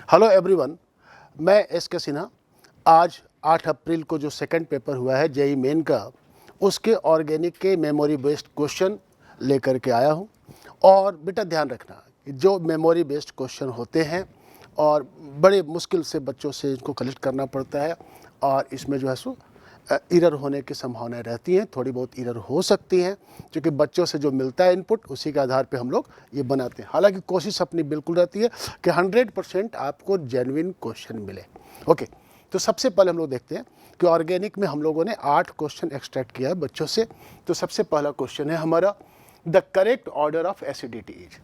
Hello everyone, मैं S के सिन्हा। आज 8 अप्रैल को जो सेकंड पेपर हुआ है जेई मेन का, उसके ऑर्गेनिक के मेमोरी बेस्ड क्वेश्चन लेकर के आया हूँ। और बेटा ध्यान रखना, जो मेमोरी बेस्ड क्वेश्चन होते हैं और बड़े मुश्किल से बच्चों से इनको कलेक्ट करना पड़ता है, और इसमें जो है सो एरर होने की संभावनाएं रहती हैं, थोड़ी बहुत एरर हो सकती हैं, क्योंकि बच्चों से जो मिलता है इनपुट उसी के आधार पे हम लोग ये बनाते हैं। हालांकि कोशिश अपनी बिल्कुल रहती है कि 100% आपको जेन्युइन क्वेश्चन मिले। ओके, तो सबसे पहले हम लोग देखते हैं कि ऑर्गेनिक में हम लोगों ने 8 क्वेश्चन एक्सट्रैक्ट किया है बच्चों से। तो सबसे पहला क्वेश्चन है हमारा, the correct order of acidity is.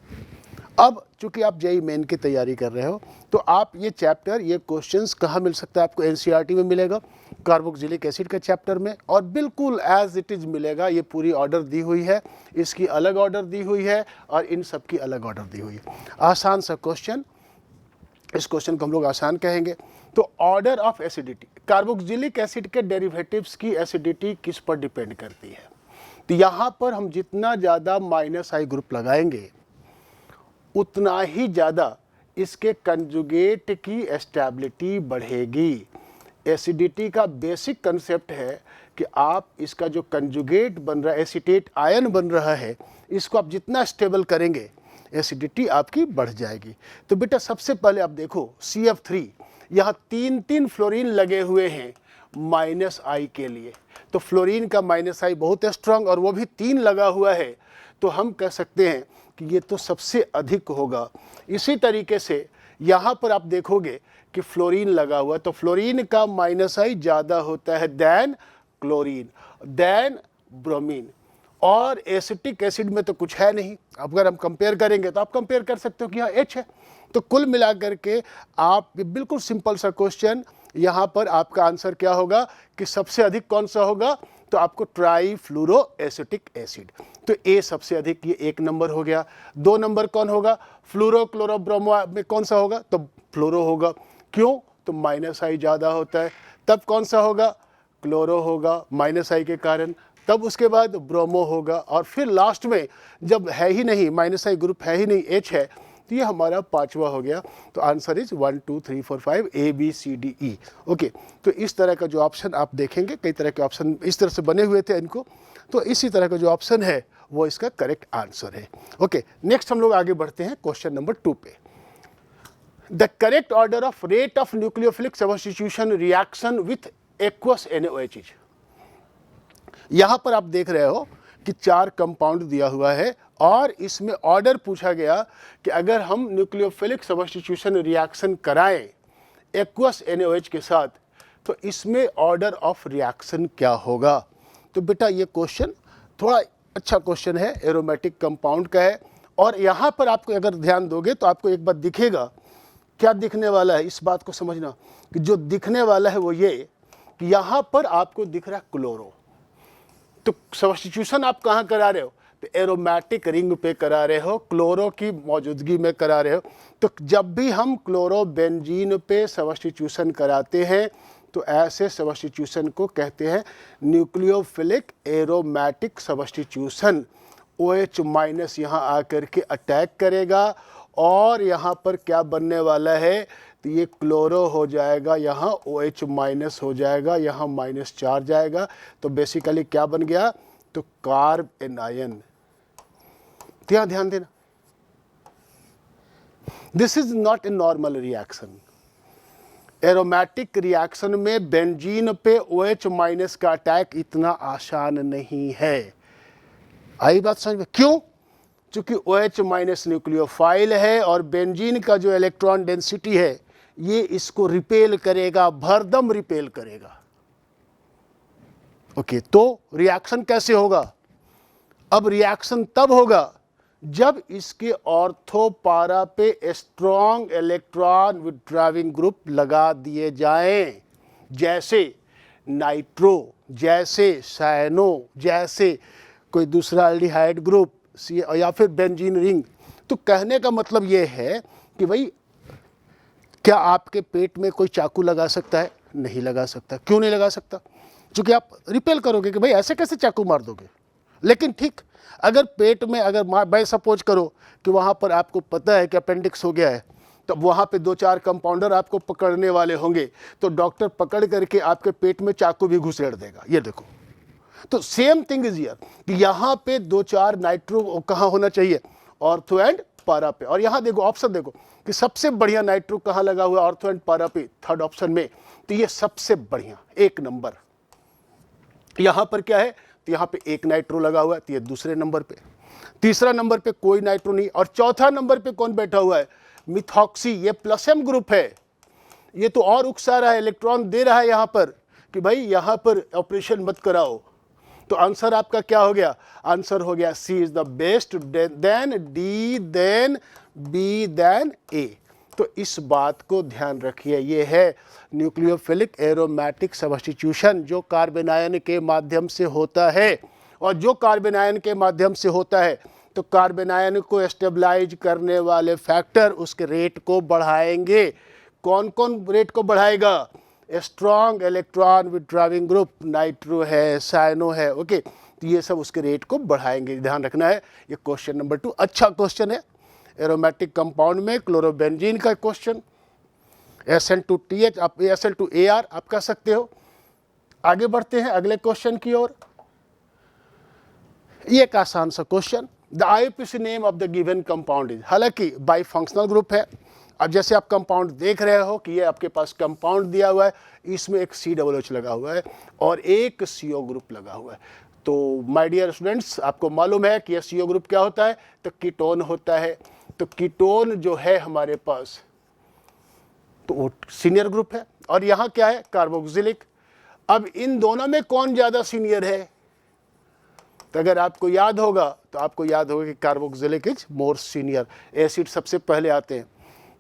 अब चूंकि आप जेई मेन की तैयारी कर रहे हो, तो आप ये चैप्टर, ये क्वेश्चंस कहाँ मिल सकता है आपको? एनसीईआरटी में मिलेगा, कार्बोक्सिलिक एसिड के चैप्टर में, और बिल्कुल एज इट इज़ मिलेगा। ये पूरी ऑर्डर दी हुई है, इसकी अलग ऑर्डर दी हुई है और इन सब की अलग ऑर्डर दी हुई है। आसान सा क्वेश्चन, इस क्वेश्चन को हम लोग आसान कहेंगे। तो order of acidity, carboxylic acid के डेरिवेटिव्स की एसिडिटी किस पर डिपेंड करती है? तो यहाँ पर हम जितना ज़्यादा -I ग्रुप लगाएंगे उतना ही ज़्यादा इसके कंजुगेट की एस्टेबिलिटी बढ़ेगी। एसिडिटी का बेसिक कंसेप्ट है कि आप इसका जो कंजुगेट बन रहा है, एसीटेट आयन बन रहा है, इसको आप जितना स्टेबल करेंगे एसिडिटी आपकी बढ़ जाएगी। तो बेटा सबसे पहले आप देखो CF3, यहाँ 3 फ्लोरीन लगे हुए हैं -I के लिए। तो फ्लोरीन का -I बहुत स्ट्रांग, और वो भी 3 लगा हुआ है, तो हम कह सकते हैं कि ये तो सबसे अधिक होगा। इसी तरीके से यहाँ पर आप देखोगे कि फ्लोरीन लगा हुआ, तो फ्लोरीन का -I ज़्यादा होता है दैन क्लोरीन, दैन ब्रोमीन। और एसिटिक एसिड में तो कुछ है नहीं। अगर हम कंपेयर करेंगे तो आप कंपेयर कर सकते हो कि यहाँ H है। तो कुल मिलाकर के आप, बिल्कुल सिंपल सा क्वेश्चन, यहाँ पर आपका आंसर क्या होगा कि सबसे अधिक कौन सा होगा? तो आपको ट्राईफ्लोरो एसिटिक एसिड। तो ए सबसे अधिक, ये 1 नंबर हो गया। 2 नंबर कौन होगा? फ्लोरो क्लोरो ब्रोमो में कौन सा होगा? तो फ्लोरो होगा। क्यों? तो -I ज़्यादा होता है। तब कौन सा होगा? क्लोरो होगा -I के कारण। तब उसके बाद ब्रोमो होगा, और फिर लास्ट में जब है ही नहीं, -I ग्रुप है ही नहीं, H है, तो ये हमारा 5वां हो गया। तो आंसर इज 1 2 3 4 5 ABCDE। ओके, तो इस तरह का जो ऑप्शन आप देखेंगे, कई तरह के ऑप्शन इस तरह से बने हुए थे इनको, तो इसी तरह का जो ऑप्शन है वो इसका करेक्ट आंसर है। ओके, नेक्स्ट हम लोग आगे बढ़ते हैं क्वेश्चन नंबर 2 पे। The correct order of rate of nucleophilic substitution reaction with aqueous NaOH is. यहाँ पर आप देख रहे हो कि 4 कंपाउंड दिया हुआ है, और इसमें ऑर्डर पूछा गया कि अगर हम न्यूक्लियोफिलिक सब्स्टिट्यूशन रिएक्शन कराएं एक्वस NaOH के साथ, तो इसमें ऑर्डर ऑफ रिएक्शन क्या होगा? तो बेटा ये क्वेश्चन थोड़ा अच्छा क्वेश्चन है, एरोमेटिक कंपाउंड का है। और यहाँ पर आपको अगर ध्यान दोगे तो आपको एक बात दिखेगा। क्या दिखने वाला है? इस बात को समझना कि जो दिखने वाला है वो ये कि यहाँ पर आपको दिख रहा है क्लोरो। तो सब्स्टिट्यूशन आप कहाँ करा रहे हो? तो एरोमेटिक रिंग पे करा रहे हो, क्लोरो की मौजूदगी में करा रहे हो। तो जब भी हम क्लोरो बेंजीन पे सब्स्टिट्यूशन कराते हैं, तो ऐसे सब्स्टिट्यूशन को कहते हैं न्यूक्लियोफिलिक एरोमेटिक सब्स्टिट्यूशन। OH- यहाँ आकर के अटैक करेगा, और यहाँ पर क्या बनने वाला है? तो ये क्लोरो हो जाएगा, यहाँ OH- हो जाएगा, यहाँ -4 जाएगा। तो बेसिकली क्या बन गया? तो कार्ब एनायन। यहाँ ध्यान देना, this is not a normal reaction. Aromatic reaction में बेंजीन पे OH- का अटैक इतना आसान नहीं है। आई बात समझ में? क्यों? क्योंकि OH- न्यूक्लियोफाइल है, और बेंजीन का जो इलेक्ट्रॉन डेंसिटी है ये इसको रिपेल करेगा, भरदम रिपेल करेगा। ओके, तो रिएक्शन कैसे होगा? अब रिएक्शन तब होगा जब इसके ऑर्थो पारा पे स्ट्रॉन्ग इलेक्ट्रॉन विथड्राविंग ग्रुप लगा दिए जाएं, जैसे नाइट्रो, जैसे साइनो, जैसे कोई दूसरा एल्डिहाइड ग्रुप, या फिर बेंजीन रिंग। तो कहने का मतलब ये है कि भाई, क्या आपके पेट में कोई चाकू लगा सकता है? नहीं लगा सकता। क्यों नहीं लगा सकता? क्योंकि आप रिपेल करोगे कि भाई ऐसे कैसे चाकू मार दोगे। लेकिन ठीक, अगर पेट में, अगर मैं सपोज करो कि वहाँ पर आपको पता है कि अपेंडिक्स हो गया है, तो वहाँ पे 2-4 कंपाउंडर आपको पकड़ने वाले होंगे, तो डॉक्टर पकड़ करके आपके पेट में चाकू भी घुसेड़ देगा। ये देखो, तो सेम थिंग इज हियर कि यहाँ पे 2-4 नाइट्रो कहाँ होना चाहिए, ऑर्थो एंड पारा पे। और यहाँ देखो ऑप्शन देखो कि सबसे बढ़िया नाइट्रो कहाँ लगा हुआ है, ऑर्थो एंड पारा पे, थर्ड ऑप्शन में। तो ये सबसे बढ़िया 1 नंबर। यहाँ पर क्या है, तो यहाँ पे 1 नाइट्रो लगा हुआ है, तो ये दूसरे नंबर पे। तीसरा नंबर पे कोई नाइट्रो नहीं। और चौथा नंबर पे कौन बैठा हुआ है, मिथॉक्सी, ये प्लस एम ग्रुप है। ये तो और उकसा रहा है, इलेक्ट्रॉन दे रहा है यहाँ पर कि भाई यहाँ पर ऑपरेशन मत कराओ। तो आंसर आपका क्या हो गया, आंसर हो गया C is the best, then D, then B, then A. तो इस बात को ध्यान रखिए, ये है न्यूक्लियोफिलिक एरोमेटिक सब्स्टिट्यूशन, जो कार्बन आयन के माध्यम से होता है। और जो कार्बन आयन के माध्यम से होता है, तो कार्बन आयन को स्टेबलाइज करने वाले फैक्टर उसके रेट को बढ़ाएंगे। कौन कौन रेट को बढ़ाएगा, स्ट्रॉन्ग इलेक्ट्रॉन विथड्राविंग ग्रुप, नाइट्रो है, साइनो है, ओके। तो ये सब उसके रेट को बढ़ाएंगे, ध्यान रखना है। ये क्वेश्चन नंबर 2 अच्छा क्वेश्चन है। एरोमेटिक कंपाउंड में क्लोरोबेंजीन का क्वेश्चन, SN2TH, आप SL2AR आप कह सकते हो। आगे बढ़ते हैं अगले क्वेश्चन की ओर। ये एक आसान सा question, the IUPAC name of the given compound is, हालांकि बाई फंक्शनल ग्रुप है। अब जैसे आप कंपाउंड देख रहे हो कि ये आपके पास कंपाउंड दिया हुआ है, इसमें एक COOH लगा हुआ है और एक CO ग्रुप लगा हुआ है। तो माय डियर स्टूडेंट्स, आपको मालूम है कि ये CO ग्रुप क्या होता है, तो कीटोन होता है। तो कीटोन जो है हमारे पास, तो वो सीनियर ग्रुप है। और यहाँ क्या है, कार्बोक्सिलिक। अब इन दोनों में कौन ज़्यादा सीनियर है, तो अगर आपको याद होगा तो आपको याद होगा कि carboxylic is more senior. Acid सबसे पहले आते हैं।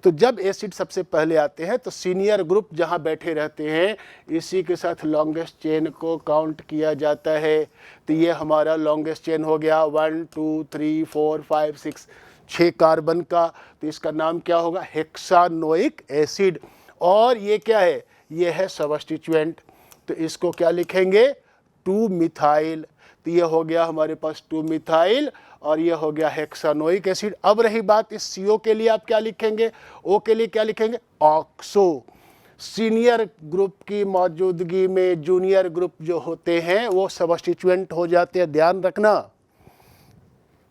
तो जब एसिड सबसे पहले आते हैं तो सीनियर ग्रुप जहाँ बैठे रहते हैं, इसी के साथ लॉन्गेस्ट चेन को काउंट किया जाता है। तो ये हमारा लॉन्गेस्ट चेन हो गया 1 2 3 4 5 6, 6 कार्बन का। तो इसका नाम क्या होगा, हेक्सानोइक एसिड। और ये क्या है, ये है सब्स्टिट्यूएंट। तो इसको क्या लिखेंगे, 2 मिथाइल। तो ये हो गया हमारे पास 2 मिथाइल और ये हो गया हेक्सानोइक एसिड। अब रही बात इस CO के लिए आप क्या लिखेंगे, O के लिए क्या लिखेंगे, ऑक्सो। सीनियर ग्रुप की मौजूदगी में जूनियर ग्रुप जो होते हैं वो सब्स्टिट्यूएंट हो जाते हैं। ध्यान रखना,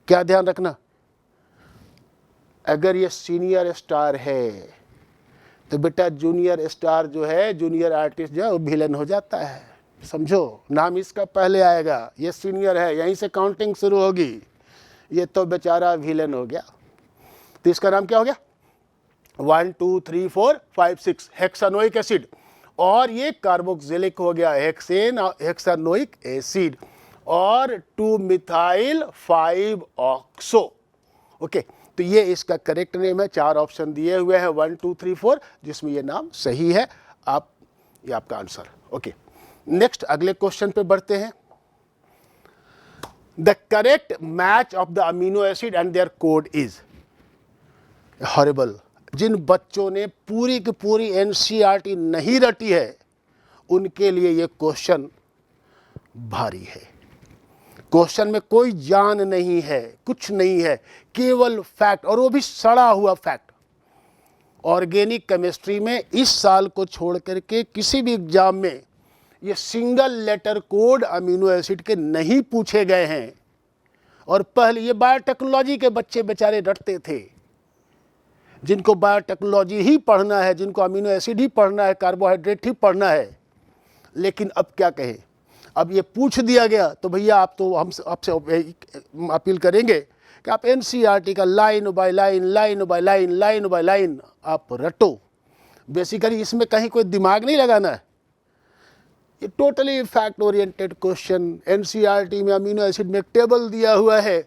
क्या ध्यान रखना, अगर ये सीनियर स्टार है तो बेटा जूनियर स्टार जो है, जूनियर आर्टिस्ट जो है वो विलन हो जाता है। समझो, नाम इसका पहले आएगा। ये सीनियर है, यहीं से काउंटिंग शुरू होगी। ये तो बेचारा विलन हो गया। तो इसका नाम क्या हो गया, 1 2 3 4 5 6 हेक्सानोइक एसिड। और ये कार्बोक्सिलिक हो गया, हेक्सानोइक एसिड। और 2 मिथाइल 5 ऑक्सो। ओके, तो ये इसका करेक्ट नेम है। 4 ऑप्शन दिए हुए हैं 1 2 3 4, जिसमें ये नाम सही है। आप, ये आपका आंसर। ओके, नेक्स्ट अगले क्वेश्चन पे बढ़ते हैं। The correct match of the amino acid and their code is, horrible. जिन बच्चों ने पूरी की पूरी NCERT नहीं रटी है उनके लिए ये क्वेश्चन भारी है। क्वेश्चन में कोई जान नहीं है, कुछ नहीं है, केवल फैक्ट, और वो भी सड़ा हुआ फैक्ट। ऑर्गेनिक केमिस्ट्री में इस साल को छोड़ करके किसी भी एग्जाम में ये single letter code amino acid के नहीं पूछे गए हैं। और पहले ये बायोटेक्नोलॉजी के बच्चे बेचारे रटते थे, जिनको बायोटेक्नोलॉजी ही पढ़ना है, जिनको अमीनो एसिड ही पढ़ना है, कार्बोहाइड्रेट ही पढ़ना है। लेकिन अब क्या कहें, अब ये पूछ दिया गया तो भैया आप तो हम आपसे अपील करेंगे कि आप NCERT का line by line, line by line, line by line आप रटो। बेसिकली इसमें कहीं कोई दिमाग नहीं लगाना है। ये totally fact oriented question. NCERT में अमीनो एसिड में एक टेबल दिया हुआ है,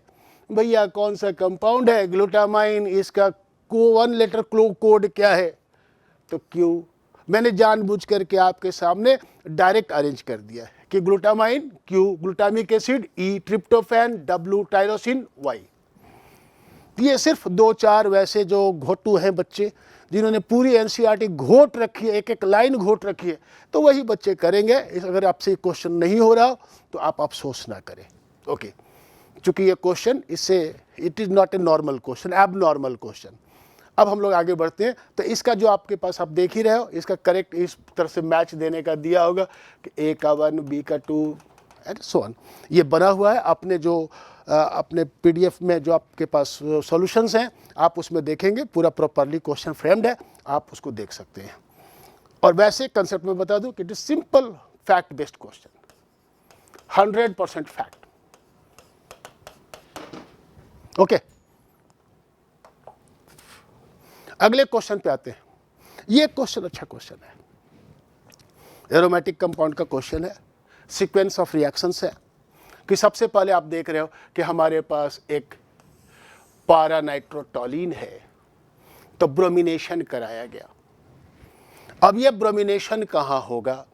भैया कौन सा कंपाउंड है ग्लूटामाइन, इसका 1 लेटर कोड क्या है, तो क्यों। मैंने जानबूझ करके आपके सामने डायरेक्ट अरेंज कर दिया है कि glutamine Q, glutamic acid E, tryptophan W, tyrosine Y। ये सिर्फ 2-4 वैसे जो घोटू हैं बच्चे, जिन्होंने पूरी NCERT घोट रखी है, एक एक लाइन घोट रखी है, तो वही बच्चे करेंगे। अगर आपसे क्वेश्चन नहीं हो रहा तो आप अफसोस ना करें। ओके, चूंकि ये क्वेश्चन इससे, it is not a normal question, एब नॉर्मल क्वेश्चन। अब हम लोग आगे बढ़ते हैं। तो इसका जो आपके पास आप देख ही रहे हो, इसका करेक्ट इस तरह से मैच देने का दिया होगा कि ए का 1, बी का 2 एंड सो ऑन। ये बना हुआ है अपने जो अपने पीडीएफ में जो आपके पास सॉल्यूशंस हैं, आप उसमें देखेंगे, पूरा प्रॉपरली क्वेश्चन फ्रेम्ड है, आप उसको देख सकते हैं। और वैसे कंसेप्ट में बता दूं कि it is simple fact based question, 100% fact. Okay, अगले क्वेश्चन पे आते हैं। ये क्वेश्चन अच्छा क्वेश्चन है, एरोमेटिक कंपाउंड का क्वेश्चन है, सीक्वेंस ऑफ रिएक्शंस है। कि सबसे पहले आप देख रहे हो कि हमारे पास एक पारा नाइट्रोटोलीन है, तो ब्रोमिनेशन कराया गया। अब ये ब्रोमिनेशन कहाँ होगा?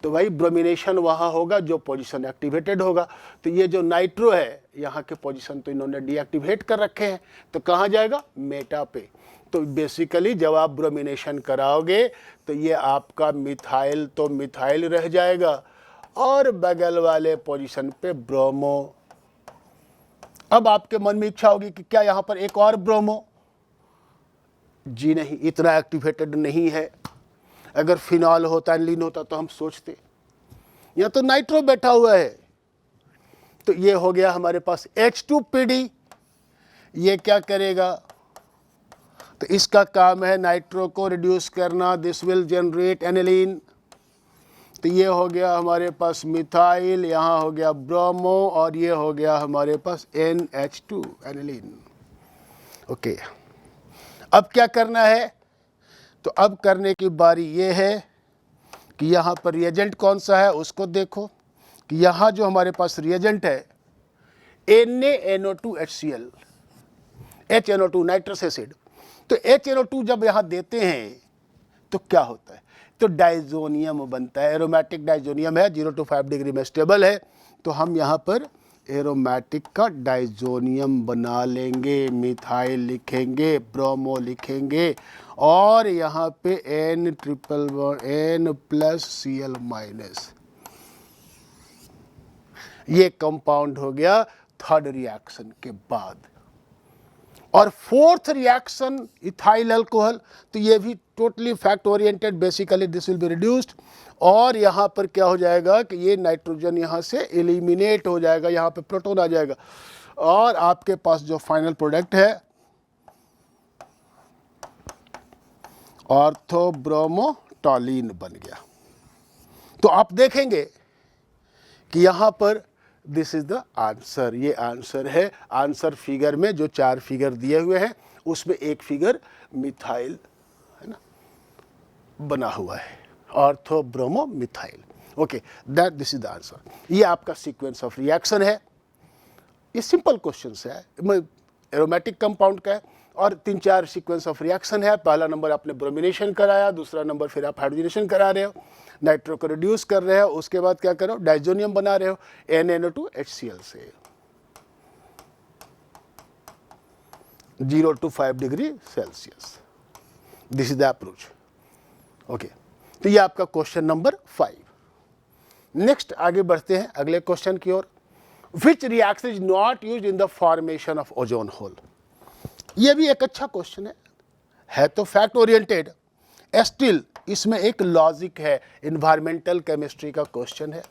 तो भाई ब्रोमिनेशन वहाँ होगा जो पोजीशन एक्टिवेटेड होगा। तो ये जो नाइट्रो है, यहाँ के पोजीशन तो इन्होंने डीएक्टिवेट कर रखे हैं, तो कहाँ जाएगा? मेटा पे। तो बेसिकली जब आप ब्रोमिनेशन कराओगे तो ये आपका मिथाइल तो मिथाइल रह जाएगा और बगल वाले पोजीशन पे ब्रोमो। अब आपके मन में इच्छा होगी कि क्या यहाँ पर एक और ब्रोमो? जी नहीं, इतना एक्टिवेटेड नहीं है। अगर फिनॉल होता, एनिलीन होता तो हम सोचते। यहाँ तो नाइट्रो बैठा हुआ है, तो ये हो गया हमारे पास H2PD। ये क्या करेगा? तो इसका काम है नाइट्रो को रिड्यूस करना, दिस विल जनरेट एनिलीन। तो ये हो गया हमारे पास मिथाइल, यहाँ हो गया ब्रोमो, और ये हो गया हमारे पास NH2 एनिलीन। ओके, अब क्या करना है? तो अब करने की बारी ये है कि यहाँ पर रिएजेंट कौन सा है उसको देखो। कि यहाँ जो हमारे पास रिएजेंट है NaNO2HCl, HNO2 नाइट्रस एसिड। तो HNO2 जब यहाँ देते हैं तो क्या होता है? तो डाइजोनियम बनता है, एरोमेटिक डाइजोनियम है, 0 to 5 डिग्री में स्टेबल है। तो हम यहाँ पर एरोमेटिक का डाइजोनियम बना लेंगे, मिथाइल लिखेंगे, ब्रोमो लिखेंगे, और यहाँ पे N+Cl-। ये कंपाउंड हो गया थर्ड रिएक्शन के बाद। और फोर्थ रिएक्शन इथाइल अल्कोहल, तो ये भी totally fact oriented, basically this will be reduced. और यहाँ पर क्या हो जाएगा कि ये नाइट्रोजन यहाँ से एलिमिनेट हो जाएगा, यहाँ पे प्रोटॉन आ जाएगा, और आपके पास जो फाइनल प्रोडक्ट है ऑर्थोब्रोमोटोलीन बन गया। तो आप देखेंगे कि यहाँ पर दिस इज द आंसर। ये आंसर है। आंसर फिगर में जो 4 फिगर दिए हुए हैं उसमें एक फिगर मिथाइल है ना बना हुआ है, orthobromo methyl. Okay, that this is the answer. ये आपका सीक्वेंस ऑफ रिएक्शन है। ये सिंपल क्वेश्चन है, एरोमेटिक कंपाउंड का है, और 3-4 सीक्वेंस ऑफ रिएक्शन है। पहला नंबर आपने ब्रोमिनेशन कराया, दूसरा नंबर फिर आप हाइड्रोजनेशन करा रहे हो, नाइट्रो को रिड्यूस कर रहे हो, उसके बाद क्या करो? डाइजोनियम बना रहे हो NaNO2HCl से 0 to 5 degree Celsius. This is the approach. Okay, तो ये आपका क्वेश्चन नंबर 5। नेक्स्ट आगे बढ़ते हैं अगले क्वेश्चन की ओर। Which reaction is not used in the formation of ozone hole? ये भी एक अच्छा क्वेश्चन है तो फैक्ट ओरिएंटेड, स्टिल इसमें एक लॉजिक है, इन्वायरमेंटल केमिस्ट्री का क्वेश्चन है।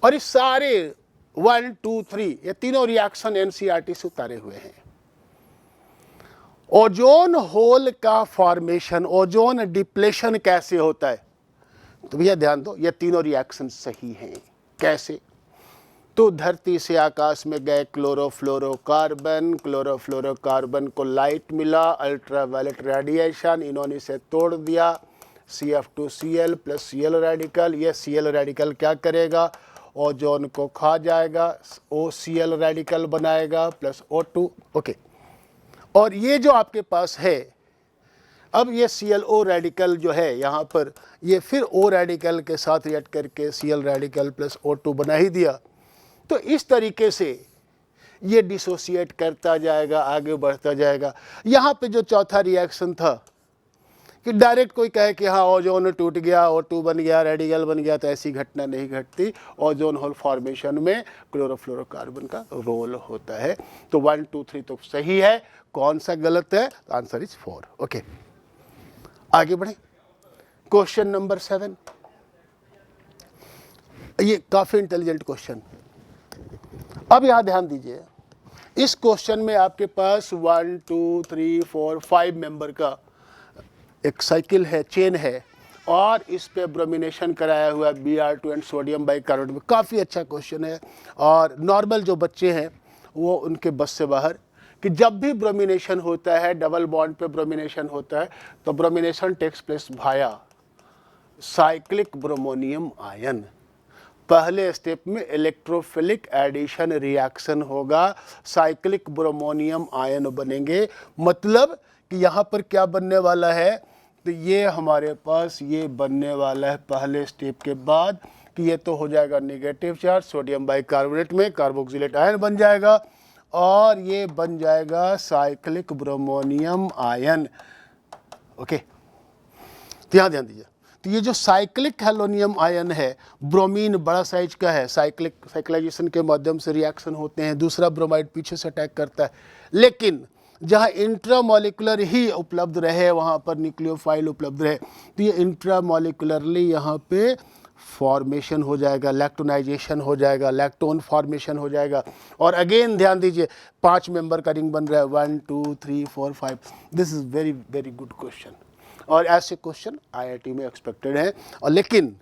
और इस सारे 1, 2, 3 ये तीनों रिएक्शन एनसीईआरटी से उतारे हुए हैं। ओजोन होल का फॉर्मेशन, ओजोन डिप्लेशन कैसे होता है? तो भैया ध्यान दो, ये तीनों रिएक्शन सही हैं। कैसे? तो धरती से आकाश में गए क्लोरोफ्लोरोकार्बन को लाइट मिला, अल्ट्रावायलेट रेडिएशन, इन्होंने इसे तोड़ दिया, CF2Cl प्लस Cl रेडिकल। ये Cl रेडिकल क्या करेगा? ओजोन को खा जाएगा, OCl रेडिकल बनाएगा प्लस O2। ओके, और ये जो आपके पास है, अब ये ClO रेडिकल जो है यहाँ पर, ये फिर O रेडिकल के साथ रिएक्ट करके Cl रेडिकल प्लस O2 बना ही दिया। तो इस तरीके से ये डिसोसिएट करता जाएगा, आगे बढ़ता जाएगा। यहाँ पे जो चौथा रिएक्शन था कि डायरेक्ट कोई कहे कि हाँ ओजोन टूट गया, O2 बन गया, रेडिकल बन गया, तो ऐसी घटना नहीं घटती। ओजोन होल फॉर्मेशन में क्लोरोफ्लोरोकार्बन का रोल होता है। तो 1 2 3 तो सही है, कौन सा गलत है? Answer is 4। ओके, आगे बढ़े। क्वेश्चन नंबर 7, ये काफी इंटेलिजेंट क्वेश्चन। अब यहां ध्यान दीजिए, इस क्वेश्चन में आपके पास 1 2 3 4 5 मेंबर का एक साइकिल है, चेन है, और इस पे ब्रोमिनेशन कराया हुआ है Br2 एंड सोडियम बाइकार्बोनेट में। काफ़ी अच्छा क्वेश्चन है, और नॉर्मल जो बच्चे हैं वो उनके बस से बाहर, कि जब भी ब्रोमिनेशन होता है, डबल बॉन्ड पे ब्रोमिनेशन होता है, तो ब्रोमिनेशन टेक्स प्लेस भाया साइक्लिक ब्रोमोनियम आयन। पहले स्टेप में इलेक्ट्रोफिलिक एडिशन रिएक्शन होगा, साइक्लिक ब्रोमोनियम आयन बनेंगे। मतलब कि यहाँ पर क्या बनने वाला है? तो ये हमारे पास ये बनने वाला है पहले स्टेप के बाद, कि ये तो हो जाएगा नेगेटिव चार्ज, सोडियम बाइकार्बोनेट में कार्बोक्सिलेट आयन बन जाएगा, और ये बन जाएगा साइक्लिक ब्रोमोनियम आयन। ओके, तो यहाँ ध्यान दीजिए, तो ये जो साइक्लिक हैलोनियम आयन है, ब्रोमीन बड़ा साइज का है, साइक्लाइजेशन के माध्यम से रिएक्शन होते हैं, दूसरा ब्रोमाइड पीछे से अटैक करता है, लेकिन जहाँ इंट्रामोलिकुलर ही उपलब्ध रहे वहाँ पर न्यूक्लियोफाइल उपलब्ध रहे, तो ये इंट्रामोलिकुलरली यहाँ पे फॉर्मेशन हो जाएगा, लैक्टोनाइजेशन हो जाएगा, लैक्टोन फॉर्मेशन हो जाएगा। और अगेन ध्यान दीजिए, 5 मेंबर का रिंग बन रहा है, 1 2 3 4 5। This is very very good question, और ऐसे क्वेश्चन IIT में एक्सपेक्टेड है। और लेकिन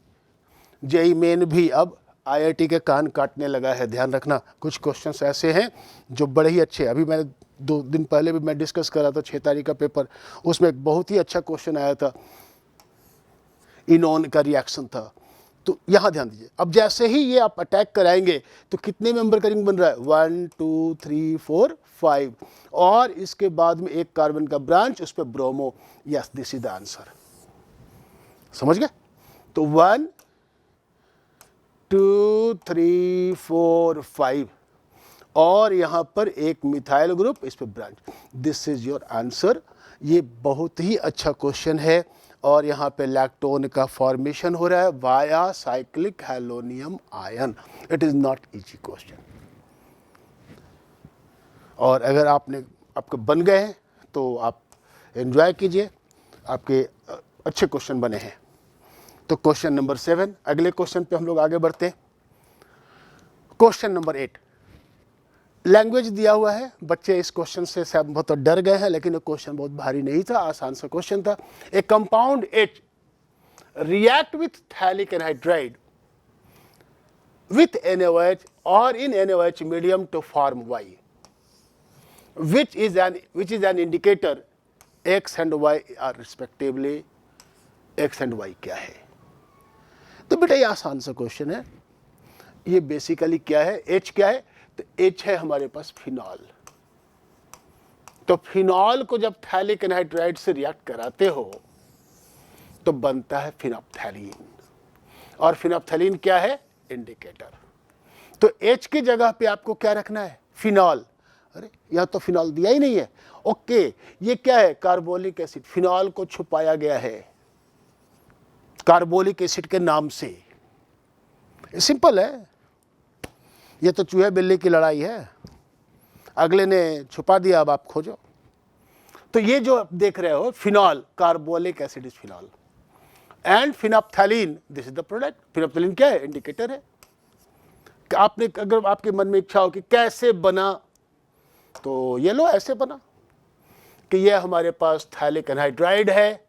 जेई मेन भी अब IIT के कान काटने लगा है। ध्यान रखना, कुछ क्वेश्चंस ऐसे हैं जो बड़े ही अच्छे। अभी मैंने 2 दिन पहले भी मैं डिस्कस कर रहा था 6 तारीख का पेपर, उसमें एक बहुत ही अच्छा क्वेश्चन आया था, इनोन का रिएक्शन था। तो यहाँ ध्यान दीजिए, अब जैसे ही ये आप अटैक कराएंगे तो कितने मेंबर का रिंग बन रहा है? 1 2 3 4 5, और इसके बाद में एक कार्बन का ब्रांच, उस पर bromo. Yes, this is the answer. समझ गए? तो 1 2 3 4 5, और यहाँ पर एक मिथाइल ग्रुप, इस पर branch. This is your answer. ये बहुत ही अच्छा क्वेश्चन है, और यहाँ पे लैक्टोन का फॉर्मेशन हो रहा है via cyclic halonium ion. It is not easy question, और अगर आपके बन गए हैं तो आप एंजॉय कीजिए, आपके अच्छे क्वेश्चन बने हैं। तो क्वेश्चन नंबर 7, अगले क्वेश्चन पे हम लोग आगे बढ़ते हैं। क्वेश्चन नंबर 8, लैंग्वेज दिया हुआ है। बच्चे इस क्वेश्चन से शायद बहुत डर गए हैं, लेकिन ये क्वेश्चन बहुत भारी नहीं था, आसान सा क्वेश्चन था। ए compound H react with phthalic anhydride with NaOH or in NaOH medium to form Y, which is an indicator X and Y are respectively। X and Y क्या है? तो बेटा ये आसान सा क्वेश्चन है। ये बेसिकली क्या है? H क्या है? तो H है हमारे पास फिनॉल। तो फिनॉल को जब थैलिक एनहाइड्राइड से रिएक्ट कराते हो तो बनता है फिनोप्थैलीन, और फिनोप्थैलीन क्या है? इंडिकेटर। तो H की जगह पे आपको क्या रखना है? फिनॉल। अरे यहाँ तो फिनॉल दिया ही नहीं है। ओके, ये क्या है? Carbolic acid. फिनॉल को छुपाया गया है कार्बोलिक एसिड के नाम से। सिंपल है, ये तो चूहे बिल्ली की लड़ाई है, अगले ने छुपा दिया, अब आप खोजो। तो ये जो आप देख रहे हो phenol, carbolic acid is phenol, and phenolphthalein, this is the product. Phenolphthalein क्या है? इंडिकेटर है। आपने अगर आपके मन में इच्छा हो कि कैसे बना, तो ये लो ऐसे बना कि ये हमारे पास थैलिक एनहाइड्राइड है,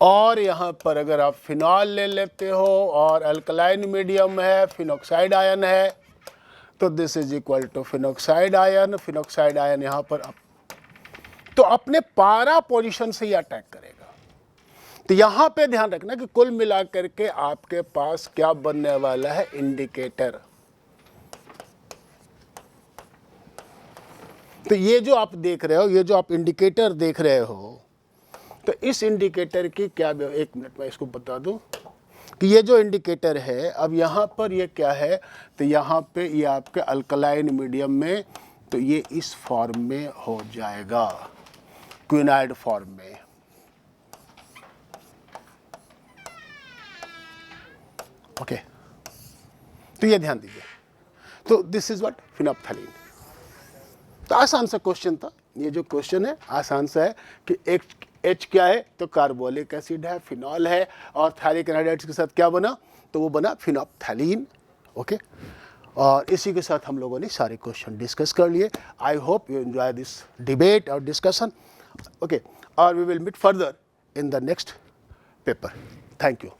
और यहां पर अगर आप फिनॉल ले लेते हो और अल्कलाइन मीडियम है, फिनोक्साइड आयन है, तो this is equal to phenoxide ion. Phenoxide ion यहां पर तो अपने पारा पोजीशन से ही अटैक करेगा। तो यहां पे ध्यान रखना कि कुल मिलाकर के आपके पास क्या बनने वाला है? इंडिकेटर। तो ये जो आप देख रहे हो, ये जो आप इंडिकेटर देख रहे हो, तो इस इंडिकेटर की क्या, एक मिनट में इसको बता दूं कि ये जो इंडिकेटर है, अब यहाँ पर ये क्या है? तो यहाँ पे ये आपके अल्कलाइन मीडियम में तो ये इस फॉर्म में हो जाएगा, क्विनाइड फॉर्म में। ओके, तो ये ध्यान दीजिए। तो दिस इज व्हाट फिनोप्थलीन। तो आसान सा क्वेश्चन था ये, जो क्वेश्चन है आसान सा है कि H क्या है, तो कार्बोलिक एसिड है, फिनॉल है, और थैलिक एनाइड्स के साथ क्या बना, तो वो बना फिनोप्थलीन। ओके, और इसी के साथ हम लोगों ने सारे क्वेश्चन डिस्कस कर लिए। I hope you enjoy this debate और डिस्कशन। ओके, और we will meet further in the next paper. Thank you.